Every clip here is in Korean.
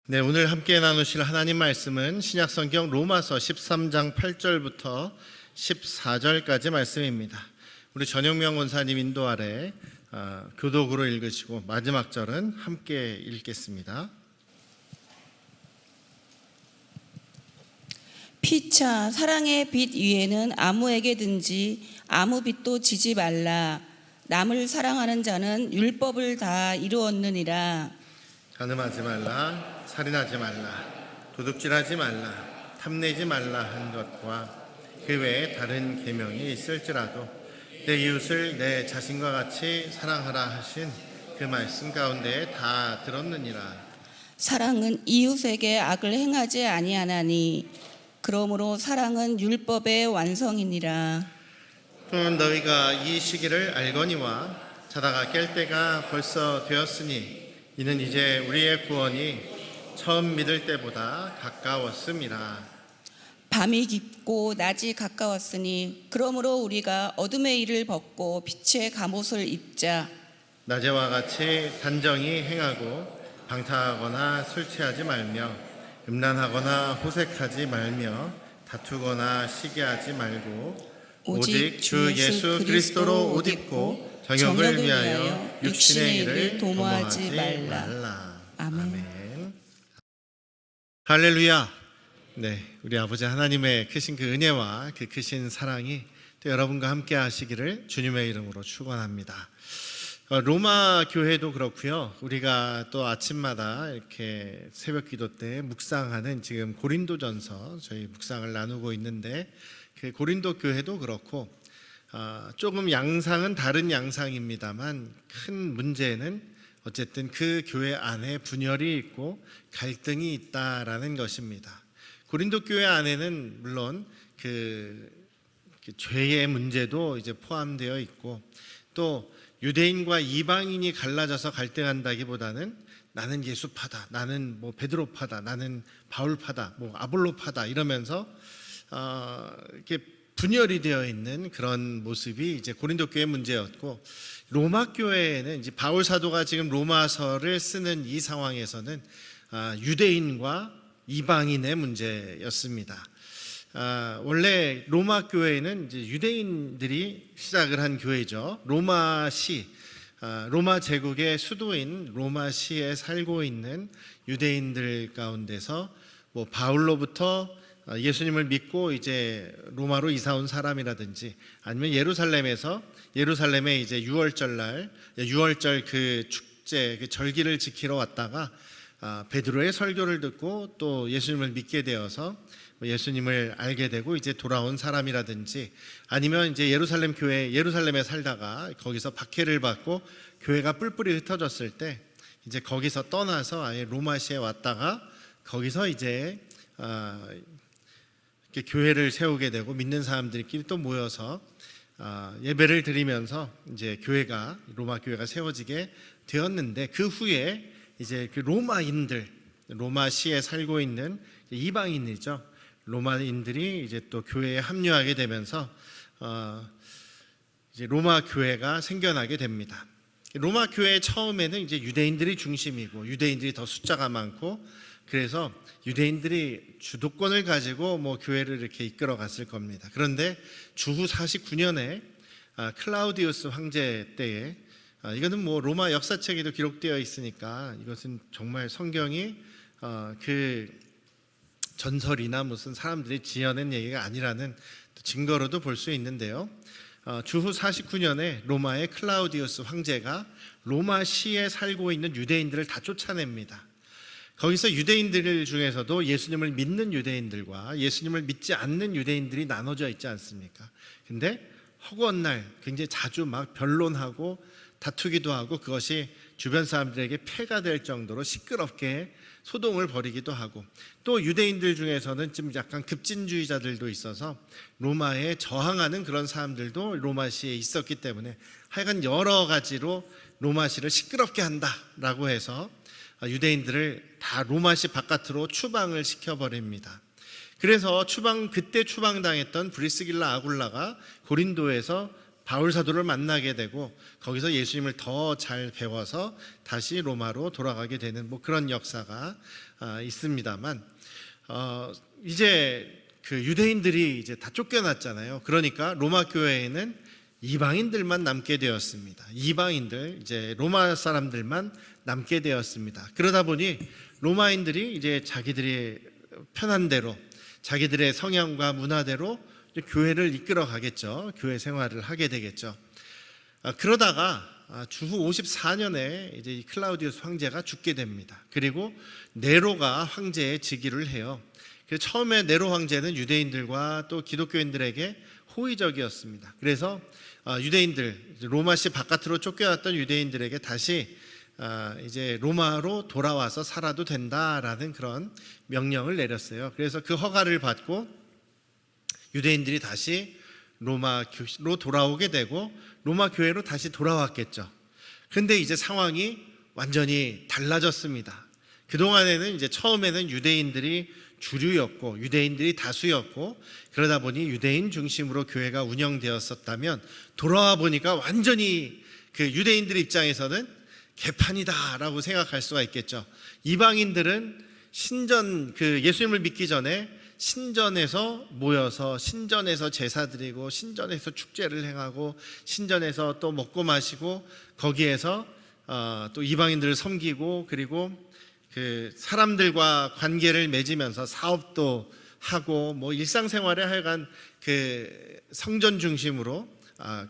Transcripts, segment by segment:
네, 오늘 함께 나누실 하나님 말씀은 신약성경 로마서 13장 8절부터 14절까지 말씀입니다. 우리 전영명 원사님 인도 아래 교독으로 읽으시고 마지막 절은 함께 읽겠습니다. 피차 사랑의 빛 위에는 아무에게든지 아무 빛도 지지 말라. 남을 사랑하는 자는 율법을 다 이루었느니라. 간음하지 말라, 살인하지 말라, 도둑질하지 말라, 탐내지 말라 한 것과 그 외에 다른 계명이 있을지라도 내 이웃을 내 자신과 같이 사랑하라 하신 그 말씀 가운데 다 들었느니라. 사랑은 이웃에게 악을 행하지 아니하나니 그러므로 사랑은 율법의 완성이니라. 또는 너희가 이 시기를 알거니와 자다가 깰 때가 벌써 되었으니 이는 이제 우리의 구원이 처음 믿을 때보다 가까웠음이라. 밤이 깊고 낮이 가까웠으니 그러므로 우리가 어둠의 일을 벗고 빛의 갑옷을 입자. 낮에와 같이 단정히 행하고 방탕하거나 술 취하지 말며 음란하거나 호색하지 말며 다투거나 시기하지 말고 오직 주 예수 그리스도로 옷 입고 정욕을 위하여 육신의 일을 도모하지 말라. 아멘. 할렐루야. 네, 우리 아버지 하나님의 크신 그 은혜와 그 크신 사랑이 또 여러분과 함께 하시기를 주님의 이름으로 축원합니다. 로마 교회도 그렇고요. 우리가 또 아침마다 이렇게 새벽 기도 때 묵상하는 지금 고린도전서 저희 묵상을 나누고 있는데 그 고린도 교회도 그렇고 조금 양상은 다른 양상입니다만 큰 문제는 어쨌든 그 교회 안에 분열이 있고 갈등이 있다라는 것입니다. 고린도 교회 안에는 물론 그 죄의 문제도 이제 포함되어 있고 또 유대인과 이방인이 갈라져서 갈등한다기보다는 나는 예수파다, 나는 뭐 베드로파다, 나는 바울파다, 뭐 아볼로파다 이러면서 이렇게 분열이 되어 있는 그런 모습이 이제 고린도 교회 문제였고 로마 교회에는 이제 바울 사도가 지금 로마서를 쓰는 이 상황에서는 유대인과 이방인의 문제였습니다. 원래 로마 교회는 이제 유대인들이 시작을 한 교회죠. 로마시, 로마 제국의 수도인 로마시에 살고 있는 유대인들 가운데서 뭐 바울로부터 예수님을 믿고 이제 로마로 이사 온 사람이라든지 아니면 예루살렘에 이제 유월절 그 축제 그 절기를 지키러 왔다가 베드로의 설교를 듣고 또 예수님을 믿게 되어서 예수님을 알게 되고 이제 돌아온 사람이라든지 아니면 이제 예루살렘에 살다가 거기서 박해를 받고 교회가 뿔뿔이 흩어졌을 때 이제 거기서 떠나서 아예 로마시에 왔다가 거기서 이제 이렇게 교회를 세우게 되고 믿는 사람들끼리 또 모여서 예배를 드리면서 이제 로마 교회가 세워지게 되었는데 그 후에 이제 그 로마시에 살고 있는 이방인이죠. 로마인들이 이제 또 교회에 합류하게 되면서 이제 로마 교회가 생겨나게 됩니다. 로마 교회 처음에는 이제 유대인들이 중심이고 유대인들이 더 숫자가 많고 그래서 유대인들이 주도권을 가지고 뭐 교회를 이렇게 이끌어 갔을 겁니다. 그런데 주후 49년에 클라우디우스 황제 때에 이거는 뭐 로마 역사책에도 기록되어 있으니까 이것은 정말 성경이 그 전설이나 무슨 사람들이 지어낸 얘기가 아니라는 증거로도 볼 수 있는데요. 주후 49년에 로마의 클라우디우스 황제가 로마시에 살고 있는 유대인들을 다 쫓아냅니다. 거기서 유대인들 중에서도 예수님을 믿는 유대인들과 예수님을 믿지 않는 유대인들이 나눠져 있지 않습니까? 근데 허구한 날 굉장히 자주 막 변론하고 다투기도 하고 그것이 주변 사람들에게 폐가 될 정도로 시끄럽게 소동을 벌이기도 하고 또 유대인들 중에서는 좀 약간 급진주의자들도 있어서 로마에 저항하는 그런 사람들도 로마시에 있었기 때문에 하여간 여러 가지로 로마시를 시끄럽게 한다라고 해서 유대인들을 다 로마시 바깥으로 추방을 시켜버립니다. 그래서 그때 추방당했던 브리스길라 아굴라가 고린도에서 바울 사도를 만나게 되고 거기서 예수님을 더 잘 배워서 다시 로마로 돌아가게 되는 뭐 그런 역사가 있습니다만, 이제 그 유대인들이 이제 다 쫓겨났잖아요. 그러니까 로마 교회에는 이방인들만 남게 되었습니다. 이방인들, 이제 로마 사람들만 남게 되었습니다. 그러다 보니 로마인들이 이제 자기들이 편한 대로, 자기들의 성향과 문화대로 교회를 이끌어 가겠죠. 교회 생활을 하게 되겠죠. 그러다가 주후 54년에 이제 이 클라우디우스 황제가 죽게 됩니다. 그리고 네로가 황제의 즉위를 해요. 그래서 처음에 네로 황제는 유대인들과 또 기독교인들에게 호의적이었습니다. 그래서 유대인들, 로마시 바깥으로 쫓겨났던 유대인들에게 다시 이제 로마로 돌아와서 살아도 된다라는 그런 명령을 내렸어요. 그래서 그 허가를 받고 유대인들이 다시 로마로 돌아오게 되고 로마 교회로 다시 돌아왔겠죠. 근데 이제 상황이 완전히 달라졌습니다. 그동안에는 이제 처음에는 유대인들이 주류였고 유대인들이 다수였고 그러다 보니 유대인 중심으로 교회가 운영되었었다면 돌아와 보니까 완전히 그 유대인들 입장에서는 개판이다라고 생각할 수가 있겠죠. 이방인들은 신전, 그 예수님을 믿기 전에 신전에서 모여서 신전에서 제사 드리고 신전에서 축제를 행하고 신전에서 또 먹고 마시고 거기에서 또 이방인들을 섬기고 그리고 그 사람들과 관계를 맺으면서 사업도 하고 뭐 일상생활에 하여간 그 성전 중심으로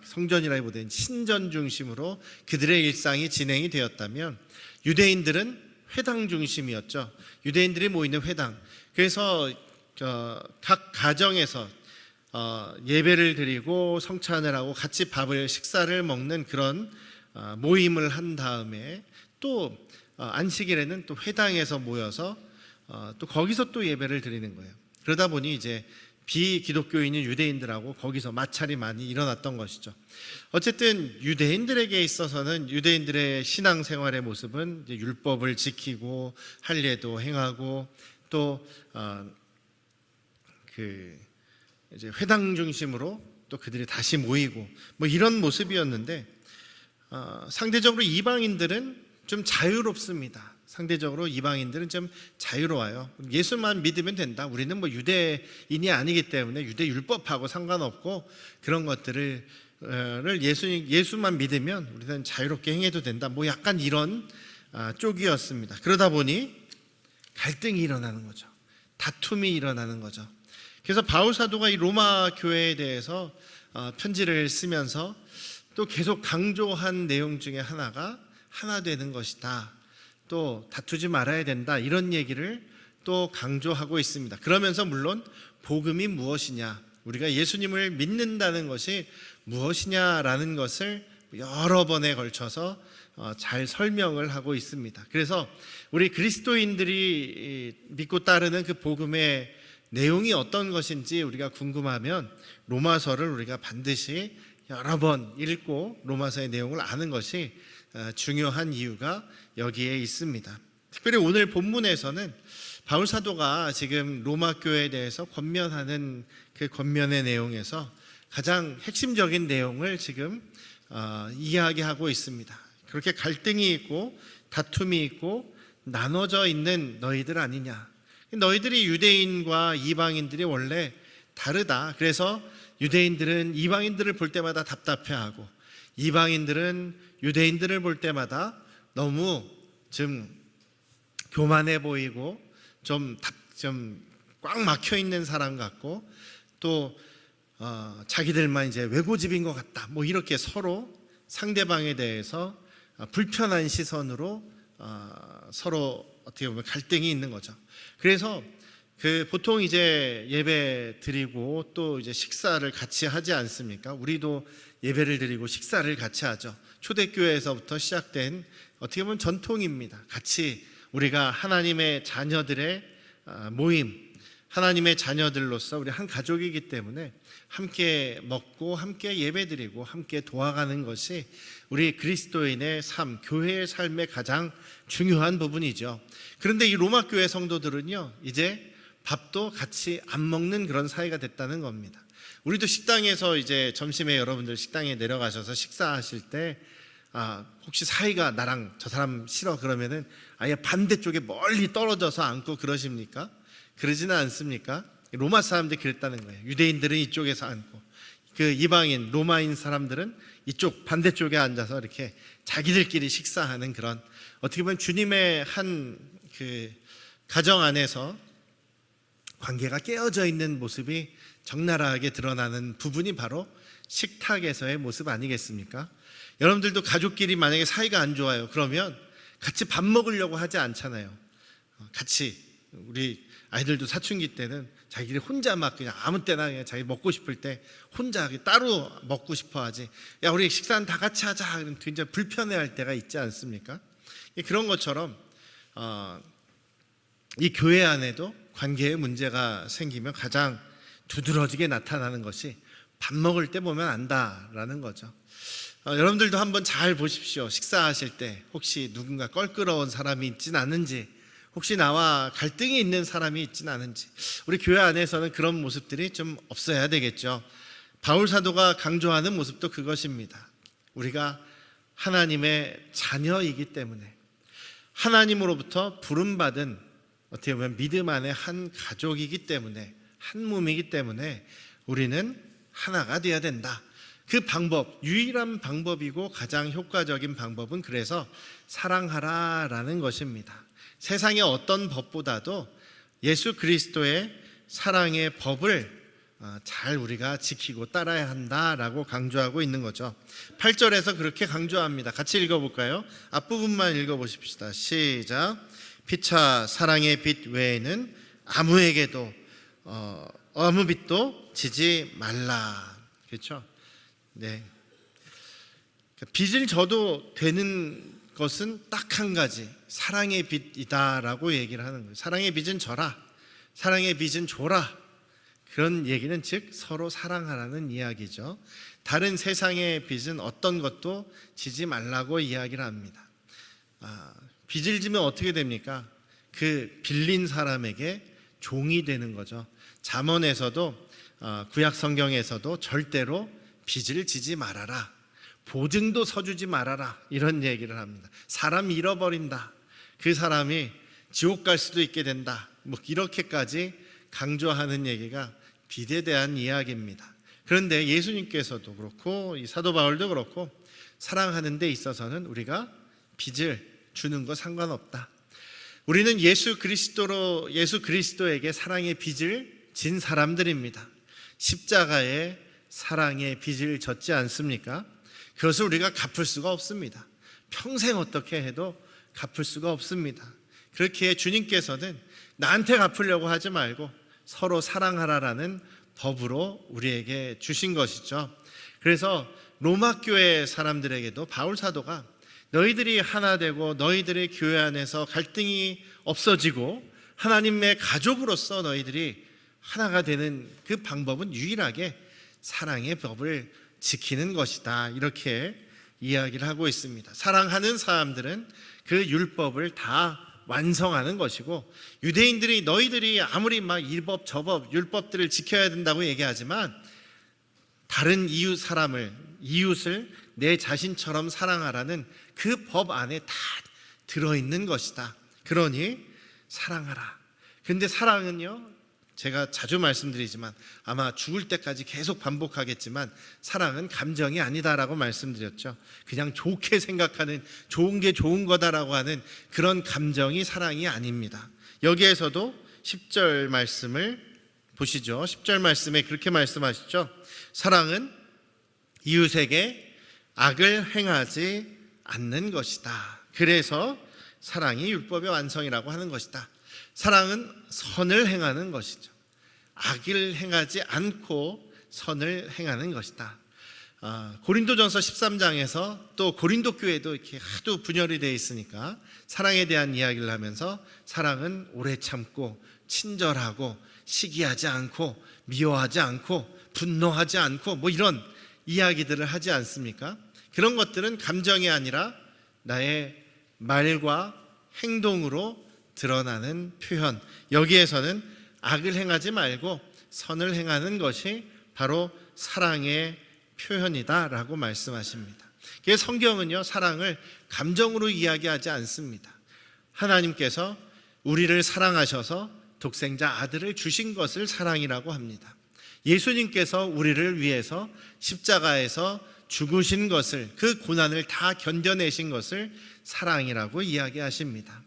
성전이라기보다는 신전 중심으로 그들의 일상이 진행이 되었다면 유대인들은 회당 중심이었죠. 유대인들이 모이는 회당. 그래서 각 가정에서 예배를 드리고 성찬을 하고 같이 식사를 먹는 그런 모임을 한 다음에 또 안식일에는 또 회당에서 모여서 또 거기서 또 예배를 드리는 거예요. 그러다 보니 이제 비기독교인인 유대인들하고 거기서 마찰이 많이 일어났던 것이죠. 어쨌든 유대인들에게 있어서는 유대인들의 신앙생활의 모습은 이제 율법을 지키고 할례도 행하고 또 그 이제 회당 중심으로 또 그들이 다시 모이고 뭐 이런 모습이었는데 상대적으로 이방인들은 좀 자유롭습니다. 상대적으로 이방인들은 좀 자유로워요. 예수만 믿으면 된다. 우리는 뭐 유대인이 아니기 때문에 유대 율법하고 상관없고 그런 것들을 예수만 믿으면 우리는 자유롭게 행해도 된다. 뭐 약간 이런 쪽이었습니다. 그러다 보니 갈등이 일어나는 거죠. 다툼이 일어나는 거죠. 그래서 바울 사도가 이 로마 교회에 대해서 편지를 쓰면서 또 계속 강조한 내용 중에 하나가 하나 되는 것이다. 또 다투지 말아야 된다. 이런 얘기를 또 강조하고 있습니다. 그러면서 물론 복음이 무엇이냐, 우리가 예수님을 믿는다는 것이 무엇이냐라는 것을 여러 번에 걸쳐서 잘 설명을 하고 있습니다. 그래서 우리 그리스도인들이 믿고 따르는 그 복음의 내용이 어떤 것인지 우리가 궁금하면 로마서를 우리가 반드시 여러 번 읽고 로마서의 내용을 아는 것이 중요한 이유가 여기에 있습니다. 특별히 오늘 본문에서는 바울 사도가 지금 로마 교회에 대해서 권면하는 그 권면의 내용에서 가장 핵심적인 내용을 지금 이야기하고 있습니다. 그렇게 갈등이 있고 다툼이 있고 나눠져 있는 너희들 아니냐. 너희들이 유대인과 이방인들이 원래 다르다. 그래서 유대인들은 이방인들을 볼 때마다 답답해하고 이방인들은 유대인들을 볼 때마다 너무 좀 교만해 보이고 좀 꽉 막혀 있는 사람 같고 또 자기들만 이제 외고집인 것 같다. 뭐 이렇게 서로 상대방에 대해서 불편한 시선으로 서로 어떻게 보면 갈등이 있는 거죠. 그래서 그 보통 이제 예배 드리고 또 이제 식사를 같이 하지 않습니까? 우리도 예배를 드리고 식사를 같이 하죠. 초대교회에서부터 시작된 어떻게 보면 전통입니다. 같이 우리가 하나님의 자녀들의 모임, 하나님의 자녀들로서 우리 한 가족이기 때문에 함께 먹고 함께 예배드리고 함께 도와가는 것이 우리 그리스도인의 삶, 교회의 삶의 가장 중요한 부분이죠. 그런데 이 로마 교회 성도들은요, 이제 밥도 같이 안 먹는 그런 사이가 됐다는 겁니다. 우리도 식당에서 이제 점심에 여러분들 식당에 내려가셔서 식사하실 때 혹시 사이가 나랑 저 사람 싫어 그러면은 아예 반대쪽에 멀리 떨어져서 앉고 그러십니까? 그러지는 않습니까? 로마 사람들이 그랬다는 거예요. 유대인들은 이쪽에서 앉고 그 이방인 로마인 사람들은 이쪽 반대쪽에 앉아서 이렇게 자기들끼리 식사하는 그런, 어떻게 보면 주님의 한 그 가정 안에서 관계가 깨어져 있는 모습이 적나라하게 드러나는 부분이 바로 식탁에서의 모습 아니겠습니까? 여러분들도 가족끼리 만약에 사이가 안 좋아요. 그러면 같이 밥 먹으려고 하지 않잖아요. 같이, 우리 아이들도 사춘기 때는 자기들이 혼자 막 그냥 아무 때나 그냥 자기 먹고 싶을 때 혼자 따로 먹고 싶어 하지, 야 우리 식사는 다 같이 하자, 그럼 굉장히 불편해할 때가 있지 않습니까? 그런 것처럼 이 교회 안에도 관계에 문제가 생기면 가장 두드러지게 나타나는 것이 밥 먹을 때 보면 안다라는 거죠. 여러분들도 한번 잘 보십시오. 식사하실 때 혹시 누군가 껄끄러운 사람이 있진 않은지, 혹시 나와 갈등이 있는 사람이 있진 않은지. 우리 교회 안에서는 그런 모습들이 좀 없어야 되겠죠. 바울 사도가 강조하는 모습도 그것입니다. 우리가 하나님의 자녀이기 때문에, 하나님으로부터 부름받은 어떻게 보면 믿음 안에 한 가족이기 때문에, 한 몸이기 때문에 우리는 하나가 되어야 된다. 그 방법, 유일한 방법이고 가장 효과적인 방법은 그래서 사랑하라라는 것입니다. 세상의 어떤 법보다도 예수 그리스도의 사랑의 법을 잘 우리가 지키고 따라야 한다라고 강조하고 있는 거죠. 8절에서 그렇게 강조합니다. 같이 읽어볼까요? 앞부분만 읽어보십시다. 시작. 피차 사랑의 빛 외에는 아무에게도 아무 빛도 지지 말라. 그렇죠? 네. 빛을 져도 되는 것은 딱 한 가지, 사랑의 빛이다라고 얘기를 하는 거예요. 사랑의 빛은 져라, 사랑의 빛은 줘라. 그런 얘기는 즉 서로 사랑하라는 이야기죠. 다른 세상의 빛은 어떤 것도 지지 말라고 이야기를 합니다. 빚을 지면 어떻게 됩니까? 그 빌린 사람에게 종이 되는 거죠. 잠언에서도 구약 성경에서도 절대로 빚을 지지 말아라, 보증도 서주지 말아라, 이런 얘기를 합니다. 사람 잃어버린다, 그 사람이 지옥 갈 수도 있게 된다, 뭐 이렇게까지 강조하는 얘기가 빚에 대한 이야기입니다. 그런데 예수님께서도 그렇고 이 사도 바울도 그렇고 사랑하는 데 있어서는 우리가 빚을 주는 거 상관없다. 우리는 예수 그리스도에게 사랑의 빚을 진 사람들입니다. 십자가에 사랑의 빚을 졌지 않습니까? 그것을 우리가 갚을 수가 없습니다. 평생 어떻게 해도 갚을 수가 없습니다. 그렇기에 주님께서는 나한테 갚으려고 하지 말고 서로 사랑하라라는 법으로 우리에게 주신 것이죠. 그래서 로마 교회 사람들에게도 바울 사도가 너희들이 하나 되고 너희들의 교회 안에서 갈등이 없어지고 하나님의 가족으로서 너희들이 하나가 되는 그 방법은 유일하게 사랑의 법을 지키는 것이다, 이렇게 이야기를 하고 있습니다. 사랑하는 사람들은 그 율법을 다 완성하는 것이고, 유대인들이 너희들이 아무리 막 이법 저법 율법들을 지켜야 된다고 얘기하지만 다른 이웃을 내 자신처럼 사랑하라는 그 법 안에 다 들어있는 것이다. 그러니 사랑하라. 근데 사랑은요, 제가 자주 말씀드리지만 아마 죽을 때까지 계속 반복하겠지만 사랑은 감정이 아니다라고 말씀드렸죠. 그냥 좋게 생각하는, 좋은 게 좋은 거다라고 하는 그런 감정이 사랑이 아닙니다. 여기에서도 10절 말씀을 보시죠. 10절 말씀에 그렇게 말씀하시죠. 사랑은 이웃에게 악을 행하지 않는 것이다. 그래서 사랑이 율법의 완성이라고 하는 것이다. 사랑은 선을 행하는 것이죠. 악을 행하지 않고 선을 행하는 것이다. 고린도전서 13장에서 또 고린도 교회도 이렇게 하도 분열이 되어 있으니까 사랑에 대한 이야기를 하면서 사랑은 오래 참고 친절하고 시기하지 않고 미워하지 않고 분노하지 않고 뭐 이런 이야기들을 하지 않습니까? 그런 것들은 감정이 아니라 나의 말과 행동으로 드러나는 표현. 여기에서는 악을 행하지 말고 선을 행하는 것이 바로 사랑의 표현이다라고 말씀하십니다. 그래서 성경은요, 사랑을 감정으로 이야기하지 않습니다. 하나님께서 우리를 사랑하셔서 독생자 아들을 주신 것을 사랑이라고 합니다. 예수님께서 우리를 위해서 십자가에서 죽으신 것을, 그 고난을 다 견뎌내신 것을 사랑이라고 이야기하십니다.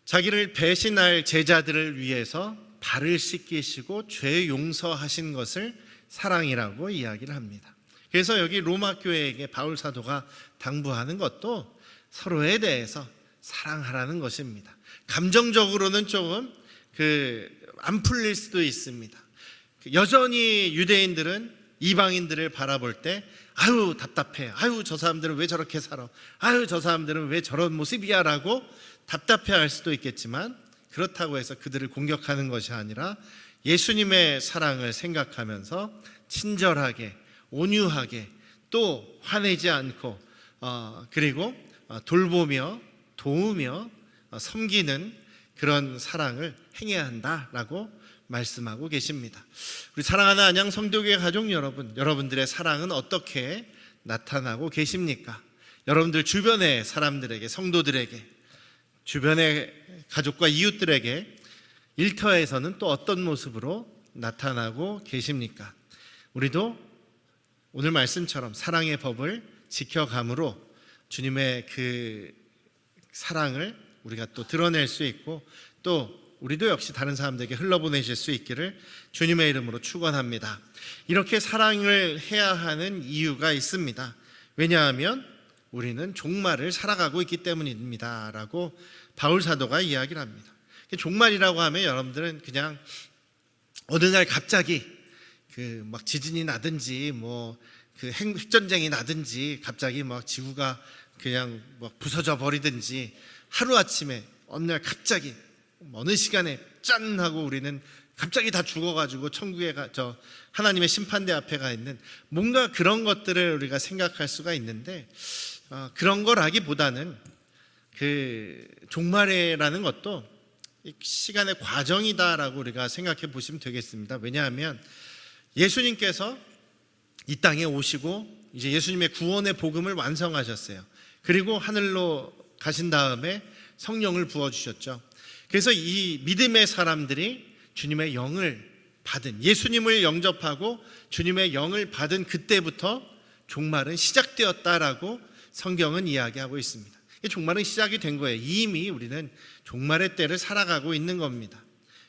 자기를 배신할 제자들을 위해서 발을 씻기시고 죄 용서하신 것을 사랑이라고 이야기를 합니다. 그래서 여기 로마 교회에게 바울 사도가 당부하는 것도 서로에 대해서 사랑하라는 것입니다. 감정적으로는 조금 안 풀릴 수도 있습니다. 여전히 유대인들은 이방인들을 바라볼 때 아유 답답해, 아유 저 사람들은 왜 저렇게 살아, 아유 저 사람들은 왜 저런 모습이야 라고 답답해할 수도 있겠지만, 그렇다고 해서 그들을 공격하는 것이 아니라 예수님의 사랑을 생각하면서 친절하게, 온유하게, 또 화내지 않고 그리고 돌보며 도우며 섬기는 그런 사랑을 행해야 한다라고 말씀하고 계십니다. 우리 사랑하는 안양 성도교회 가족 여러분, 여러분들의 사랑은 어떻게 나타나고 계십니까? 여러분들 주변의 사람들에게, 성도들에게, 주변의 가족과 이웃들에게 일터에서는 또 어떤 모습으로 나타나고 계십니까? 우리도 오늘 말씀처럼 사랑의 법을 지켜감으로 주님의 그 사랑을 우리가 또 드러낼 수 있고, 또 우리도 역시 다른 사람들에게 흘러보내실 수 있기를 주님의 이름으로 축원합니다. 이렇게 사랑을 해야 하는 이유가 있습니다. 왜냐하면 우리는 종말을 살아가고 있기 때문입니다 라고 바울 사도가 이야기를 합니다. 종말이라고 하면 여러분들은 그냥 어느 날 갑자기 막 지진이 나든지 핵전쟁이 나든지 갑자기 막 지구가 그냥 막 부서져 버리든지, 하루아침에 어느 날 갑자기 어느 시간에 짠 하고 우리는 갑자기 다 죽어가지고 천국에 하나님의 심판대 앞에 가 있는 뭔가 그런 것들을 우리가 생각할 수가 있는데, 그런 거라기보다는 그 종말이라는 것도 시간의 과정이다라고 우리가 생각해 보시면 되겠습니다. 왜냐하면 예수님께서 이 땅에 오시고 이제 예수님의 구원의 복음을 완성하셨어요. 그리고 하늘로 가신 다음에 성령을 부어주셨죠. 그래서 이 믿음의 사람들이 주님의 영을 받은, 예수님을 영접하고 주님의 영을 받은 그때부터 종말은 시작되었다라고 성경은 이야기하고 있습니다. 종말은 시작이 된 거예요. 이미 우리는 종말의 때를 살아가고 있는 겁니다.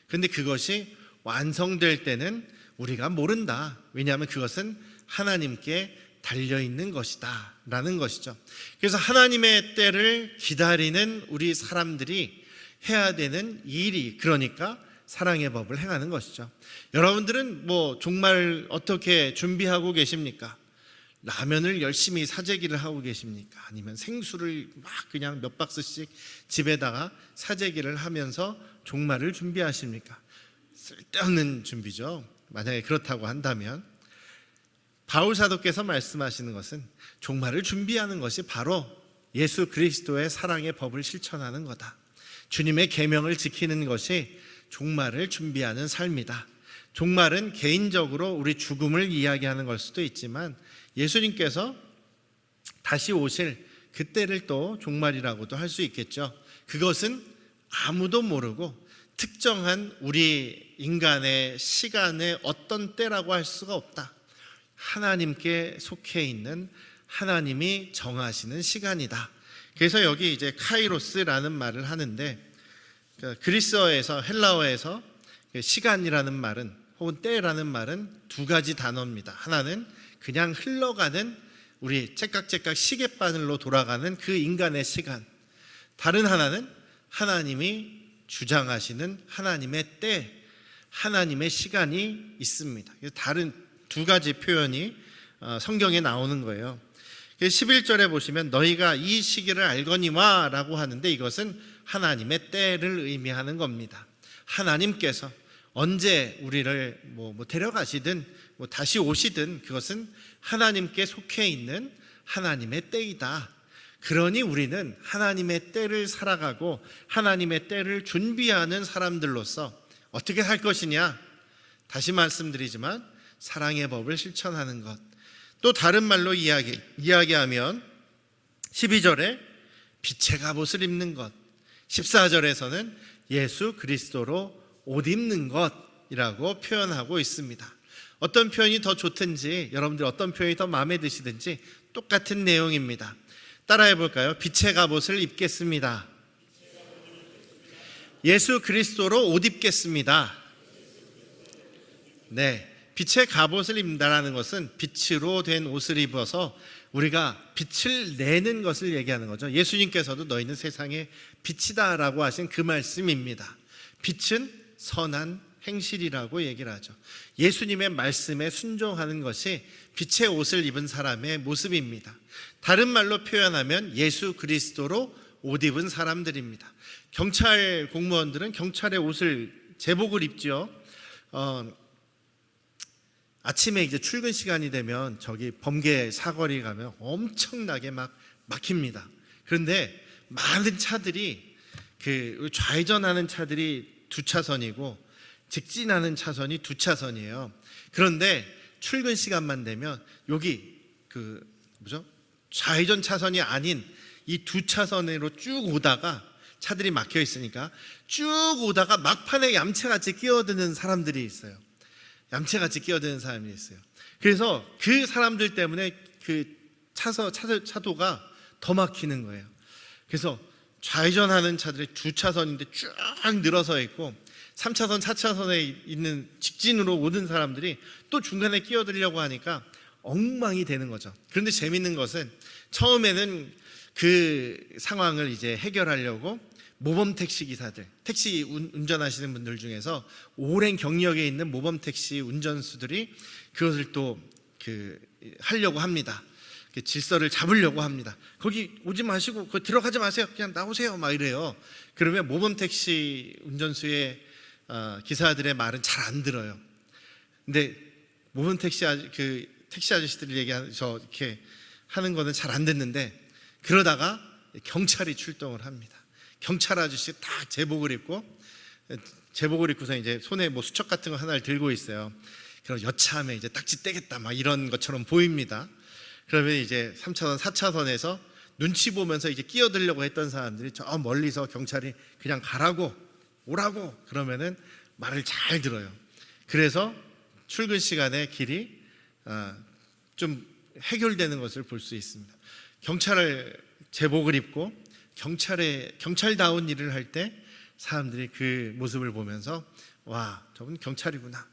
그런데 그것이 완성될 때는 우리가 모른다. 왜냐하면 그것은 하나님께 달려있는 것이다 라는 것이죠. 그래서 하나님의 때를 기다리는 우리 사람들이 해야 되는 일이, 그러니까 사랑의 법을 행하는 것이죠. 여러분들은 종말 어떻게 준비하고 계십니까? 라면을 열심히 사재기를 하고 계십니까? 아니면 생수를 막 그냥 몇 박스씩 집에다가 사재기를 하면서 종말을 준비하십니까? 쓸데없는 준비죠. 만약에 그렇다고 한다면 바울 사도께서 말씀하시는 것은 종말을 준비하는 것이 바로 예수 그리스도의 사랑의 법을 실천하는 거다. 주님의 계명을 지키는 것이 종말을 준비하는 삶이다. 종말은 개인적으로 우리 죽음을 이야기하는 걸 수도 있지만, 예수님께서 다시 오실 그때를 또 종말이라고도 할 수 있겠죠. 그것은 아무도 모르고 특정한 우리 인간의 시간의 어떤 때라고 할 수가 없다. 하나님께 속해 있는, 하나님이 정하시는 시간이다. 그래서 여기 이제 카이로스라는 말을 하는데, 그리스어에서, 헬라어에서 시간이라는 말은, 혹은 때라는 말은 두 가지 단어입니다. 하나는 그냥 흘러가는 우리 째깍째깍 시계바늘로 돌아가는 그 인간의 시간, 다른 하나는 하나님이 주장하시는 하나님의 때, 하나님의 시간이 있습니다. 다른 두 가지 표현이 성경에 나오는 거예요. 11절에 보시면 너희가 이 시기를 알거니와 라고 하는데, 이것은 하나님의 때를 의미하는 겁니다. 하나님께서 언제 우리를 데려가시든 다시 오시든 그것은 하나님께 속해 있는 하나님의 때이다. 그러니 우리는 하나님의 때를 살아가고 하나님의 때를 준비하는 사람들로서 어떻게 살 것이냐? 다시 말씀드리지만 사랑의 법을 실천하는 것. 또 다른 말로 이야기하면 12절에 빛의 갑옷을 입는 것, 14절에서는 예수 그리스도로 옷 입는 것이라고 표현하고 있습니다. 어떤 표현이 더 좋든지, 여러분들 어떤 표현이 더 마음에 드시든지 똑같은 내용입니다. 따라해 볼까요? 빛의 갑옷을 입겠습니다. 예수 그리스도로 옷 입겠습니다. 네, 빛의 갑옷을 입는다라는 것은 빛으로 된 옷을 입어서 우리가 빛을 내는 것을 얘기하는 거죠. 예수님께서도 너희는 세상의 빛이다라고 하신 그 말씀입니다. 빛은 선한 행실이라고 얘기를 하죠. 예수님의 말씀에 순종하는 것이 빛의 옷을 입은 사람의 모습입니다. 다른 말로 표현하면 예수 그리스도로 옷 입은 사람들입니다. 경찰 공무원들은 경찰의 옷을 제복을 입죠. 아침에 이제 출근 시간이 되면 저기 범계 사거리 가면 엄청나게 막 막힙니다. 그런데 많은 차들이 그 좌회전하는 차들이 두 차선이고 직진하는 차선이 두 차선이에요. 그런데 출근 시간만 되면 여기 좌회전 차선이 아닌 이 두 차선으로 쭉 오다가 차들이 막혀 있으니까 쭉 오다가 막판에 얌체같이 끼어드는 사람들이 있어요. 얌체같이 끼어드는 사람이 있어요. 그래서 그 사람들 때문에 그 차도가 더 막히는 거예요. 그래서 좌회전하는 차들이 두 차선인데 쭉 늘어서 있고 3차선, 4차선에 있는 직진으로 오는 사람들이 또 중간에 끼어들려고 하니까 엉망이 되는 거죠. 그런데 재밌는 것은 처음에는 그 상황을 이제 해결하려고 모범 택시 기사들, 택시 운전하시는 분들 중에서 오랜 경력에 있는 모범 택시 운전수들이 그것을 또 하려고 합니다. 질서를 잡으려고 합니다. 거기 오지 마시고 거기 들어가지 마세요. 그냥 나오세요. 막 이래요. 그러면 모범 택시 운전수의 기사들의 말은 잘 안 들어요. 근데 모범 택시 아저씨들이 얘기하죠. 이렇게 하는 거는 잘 안 듣는데 그러다가 경찰이 출동을 합니다. 경찰 아저씨 딱 제복을 입고서 이제 손에 뭐 수첩 같은 거 하나를 들고 있어요. 그럼 여차하면 이제 딱지 떼겠다 막 이런 것처럼 보입니다. 그러면 이제 3차선, 4차선에서 눈치 보면서 이제 끼어들려고 했던 사람들이 저 멀리서 경찰이 그냥 가라고 오라고 그러면은 말을 잘 들어요. 그래서 출근 시간에 길이 좀 해결되는 것을 볼 수 있습니다. 경찰을 제복을 입고 경찰다운 일을 할 때 사람들이 그 모습을 보면서 와, 저분 경찰이구나.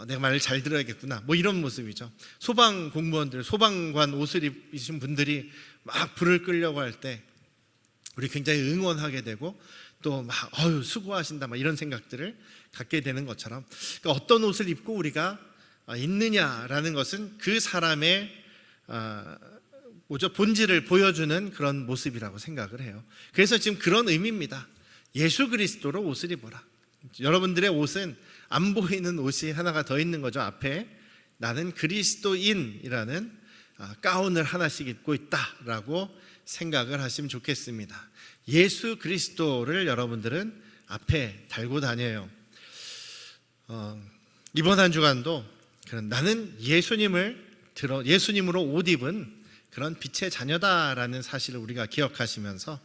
내가 말을 잘 들어야겠구나. 뭐 이런 모습이죠. 소방 공무원들, 소방관 옷을 입으신 분들이 막 불을 끄려고 할 때 우리 굉장히 응원하게 되고 또 막 수고하신다 막 이런 생각들을 갖게 되는 것처럼 그러니까 어떤 옷을 입고 우리가 있느냐라는 것은 그 사람의 본질을 보여주는 그런 모습이라고 생각을 해요. 그래서 지금 그런 의미입니다. 예수 그리스도로 옷을 입어라. 여러분들의 옷은 안 보이는 옷이 하나가 더 있는 거죠. 앞에 나는 그리스도인이라는 가운을 하나씩 입고 있다라고 생각을 하시면 좋겠습니다. 예수 그리스도를 여러분들은 앞에 달고 다녀요. 이번 한 주간도 나는 예수님으로 옷 입은 그런 빛의 자녀다라는 사실을 우리가 기억하시면서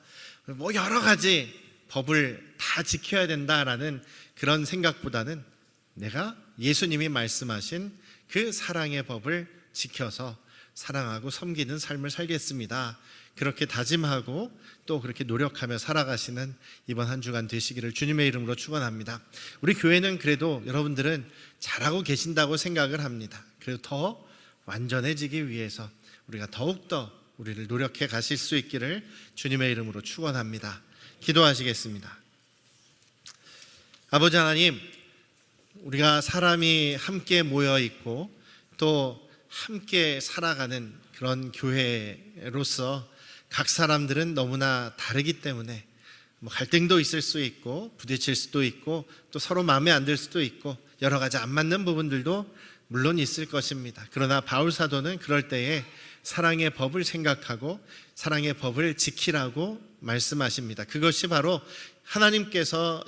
뭐 여러 가지 법을 다 지켜야 된다라는 그런 생각보다는 내가 예수님이 말씀하신 그 사랑의 법을 지켜서 사랑하고 섬기는 삶을 살겠습니다. 그렇게 다짐하고 또 그렇게 노력하며 살아가시는 이번 한 주간 되시기를 주님의 이름으로 축원합니다. 우리 교회는 그래도 여러분들은 잘하고 계신다고 생각을 합니다. 그래도 더 완전해지기 위해서 우리가 더욱더 우리를 노력해 가실 수 있기를 주님의 이름으로 축원합니다. 기도하시겠습니다. 아버지 하나님, 우리가 사람이 함께 모여 있고 또 함께 살아가는 그런 교회로서 각 사람들은 너무나 다르기 때문에 갈등도 있을 수 있고 부딪힐 수도 있고 또 서로 마음에 안 들 수도 있고 여러 가지 안 맞는 부분들도 물론 있을 것입니다. 그러나 바울 사도는 그럴 때에 사랑의 법을 생각하고 사랑의 법을 지키라고 말씀하십니다. 그것이 바로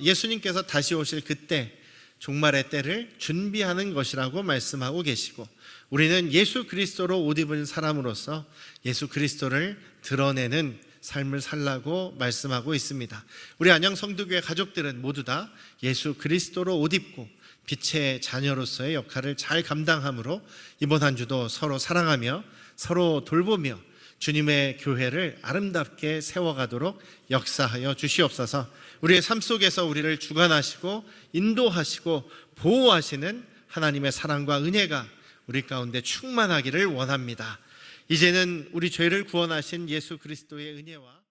예수님께서 다시 오실 그때 종말의 때를 준비하는 것이라고 말씀하고 계시고, 우리는 예수 그리스도로 옷 입은 사람으로서 예수 그리스도를 드러내는 삶을 살라고 말씀하고 있습니다. 우리 안양 성도교회 가족들은 모두 다 예수 그리스도로 옷 입고 빛의 자녀로서의 역할을 잘 감당함으로 이번 한 주도 서로 사랑하며 서로 돌보며 주님의 교회를 아름답게 세워가도록 역사하여 주시옵소서. 우리의 삶 속에서 우리를 주관하시고 인도하시고 보호하시는 하나님의 사랑과 은혜가 우리 가운데 충만하기를 원합니다. 이제는 우리 죄를 구원하신 예수 그리스도의 은혜와